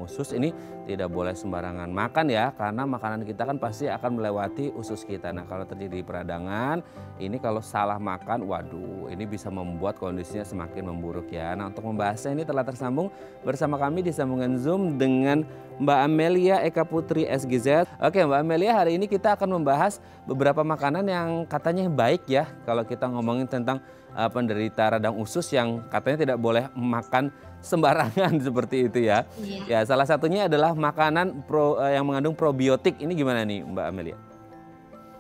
usus ini tidak boleh sembarangan makan ya, karena makanan kita kan pasti akan melewati usus kita. Nah kalau terjadi peradangan, ini kalau salah makan, waduh ini bisa membuat kondisinya semakin memburuk ya. Nah untuk membahasnya ini telah tersambung bersama kami di sambungan Zoom dengan Mbak Amelia Eka Putri SGZ. Oke Mbak Amelia, hari ini kita akan membahas beberapa makanan yang katanya baik ya kalau kita ngomongin tentang penderita radang usus yang katanya tidak boleh makan sembarangan seperti itu ya. Iya. Ya salah satunya adalah makanan yang mengandung probiotik. Ini gimana nih Mbak Amelia?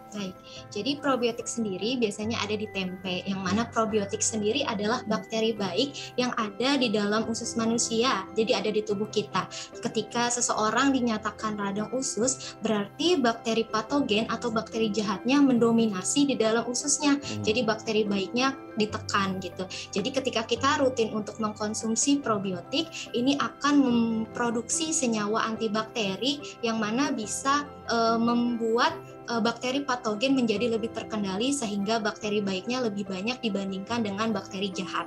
Baik, jadi probiotik sendiri biasanya ada di tempe, yang mana probiotik sendiri adalah bakteri baik yang ada di dalam usus manusia, jadi ada di tubuh kita. Ketika seseorang dinyatakan radang usus, berarti bakteri patogen atau bakteri jahatnya mendominasi di dalam ususnya, jadi bakteri baiknya ditekan gitu. Jadi ketika kita rutin untuk mengkonsumsi probiotik, ini akan memproduksi senyawa antibakteri yang mana bisa membuat bakteri patogen menjadi lebih terkendali sehingga bakteri baiknya lebih banyak dibandingkan dengan bakteri jahat.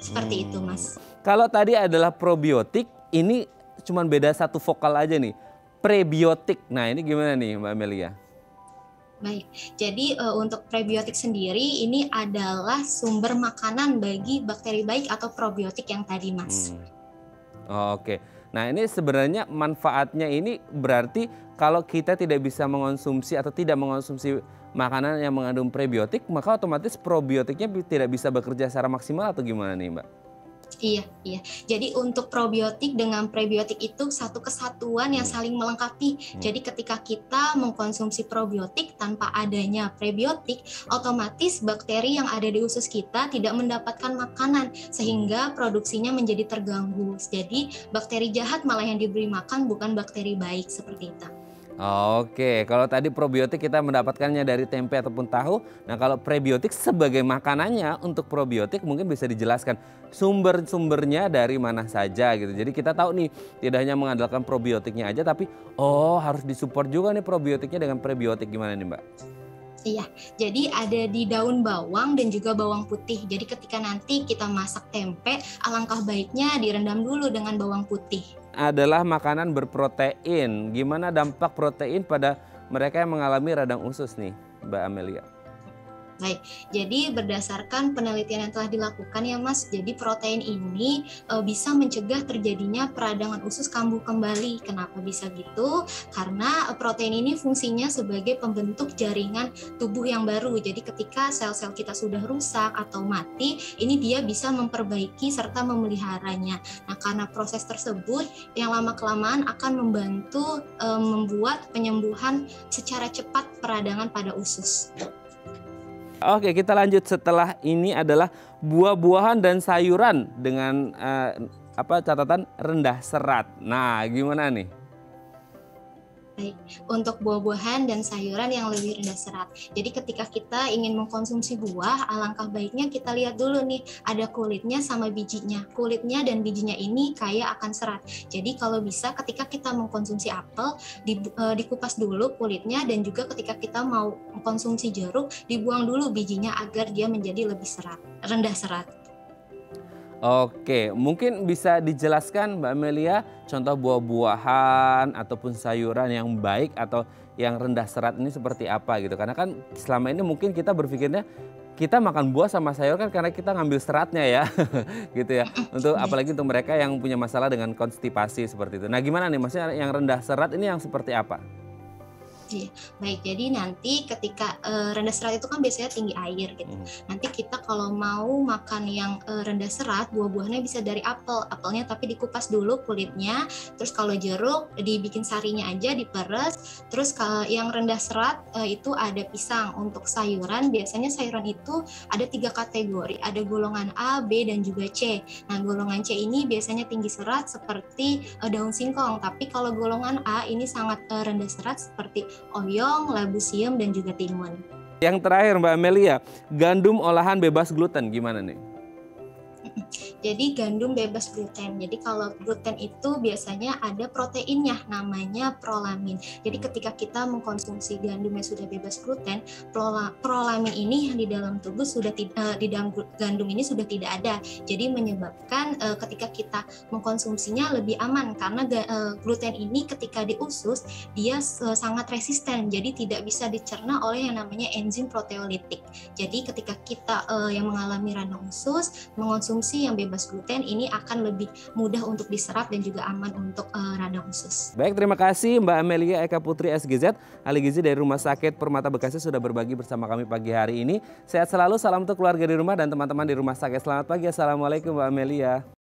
Seperti itu, Mas. Kalau tadi adalah probiotik, ini cuma beda satu vokal aja nih. Prebiotik. Nah, ini gimana nih Mbak Amelia? Baik, jadi untuk prebiotik sendiri ini adalah sumber makanan bagi bakteri baik atau probiotik yang tadi, Mas. Oke. Nah ini sebenarnya manfaatnya ini berarti kalau kita tidak bisa mengonsumsi atau tidak mengonsumsi makanan yang mengandung prebiotik, maka otomatis probiotiknya tidak bisa bekerja secara maksimal atau gimana nih Mbak? Iya. Jadi untuk probiotik dengan prebiotik itu satu kesatuan yang saling melengkapi. Jadi ketika kita mengkonsumsi probiotik tanpa adanya prebiotik, otomatis bakteri yang ada di usus kita tidak mendapatkan makanan sehingga produksinya menjadi terganggu. Jadi bakteri jahat malah yang diberi makan, bukan bakteri baik, seperti itu. Oke, kalau tadi probiotik kita mendapatkannya dari tempe ataupun tahu. Nah kalau prebiotik sebagai makanannya untuk probiotik mungkin bisa dijelaskan sumber-sumbernya dari mana saja gitu. Jadi kita tahu nih tidak hanya mengandalkan probiotiknya aja tapi harus disupport juga nih probiotiknya dengan prebiotik. Gimana nih Mbak? Iya, jadi ada di daun bawang dan juga bawang putih. Jadi ketika nanti kita masak tempe, alangkah baiknya direndam dulu dengan bawang putih. Adalah makanan berprotein. Gimana dampak protein pada mereka yang mengalami radang usus nih, Mbak Amelia? Baik, jadi berdasarkan penelitian yang telah dilakukan ya Mas, jadi protein ini bisa mencegah terjadinya peradangan usus kambuh kembali. Kenapa bisa gitu? Karena protein ini fungsinya sebagai pembentuk jaringan tubuh yang baru. Jadi ketika sel-sel kita sudah rusak atau mati, ini dia bisa memperbaiki serta memeliharanya. Nah, karena proses tersebut yang lama-kelamaan akan membantu membuat penyembuhan secara cepat peradangan pada usus. Oke, kita lanjut. Setelah ini adalah buah-buahan dan sayuran dengan catatan rendah serat. Nah, gimana nih? Baik, untuk buah-buahan dan sayuran yang lebih rendah serat. Jadi ketika kita ingin mengkonsumsi buah, alangkah baiknya kita lihat dulu nih, ada kulitnya sama bijinya. Kulitnya dan bijinya ini kaya akan serat. Jadi kalau bisa ketika kita mengkonsumsi apel, dikupas dulu kulitnya, dan juga ketika kita mau mengkonsumsi jeruk, dibuang dulu bijinya agar dia menjadi lebih rendah serat. Oke, mungkin bisa dijelaskan Mbak Amelia contoh buah-buahan ataupun sayuran yang baik atau yang rendah serat ini seperti apa gitu. Karena kan selama ini mungkin kita berpikirnya kita makan buah sama sayur kan karena kita ngambil seratnya ya gitu ya. Untuk apalagi untuk mereka yang punya masalah dengan konstipasi seperti itu. Nah gimana nih maksudnya yang rendah serat ini yang seperti apa? Iya, baik. Jadi nanti ketika rendah serat itu kan biasanya tinggi air gitu. Nanti kita kalau mau makan yang rendah serat, buah-buahnya bisa dari apelnya tapi dikupas dulu kulitnya. Terus kalau jeruk dibikin sarinya aja, diperes. Terus kalau yang rendah serat itu ada pisang. Untuk sayuran biasanya sayuran itu ada 3 kategori, ada golongan A, B, dan juga C. Nah golongan C ini biasanya tinggi serat seperti daun singkong. Tapi kalau golongan A ini sangat rendah serat seperti oyong, labu siam, dan juga timun. Yang terakhir Mbak Amelia, gandum olahan bebas gluten gimana nih? Jadi gandum bebas gluten. Jadi kalau gluten itu biasanya ada proteinnya namanya prolamin. Jadi ketika kita mengkonsumsi gandum yang sudah bebas gluten, prolamin ini yang di dalam tubuh di dalam gandum ini sudah tidak ada. Jadi menyebabkan ketika kita mengkonsumsinya lebih aman karena gluten ini ketika di usus dia sangat resisten. Jadi tidak bisa dicerna oleh yang namanya enzim proteolitik. Jadi ketika kita yang mengalami radang usus mengonsumsi yang bebas gluten ini akan lebih mudah untuk diserap dan juga aman untuk radang usus. Baik, terima kasih Mbak Amelia Eka Putri SGZ, ahli gizi dari Rumah Sakit Permata Bekasi sudah berbagi bersama kami pagi hari ini. Sehat selalu, salam untuk keluarga di rumah dan teman-teman di rumah sakit. Selamat pagi, Assalamualaikum Mbak Amelia.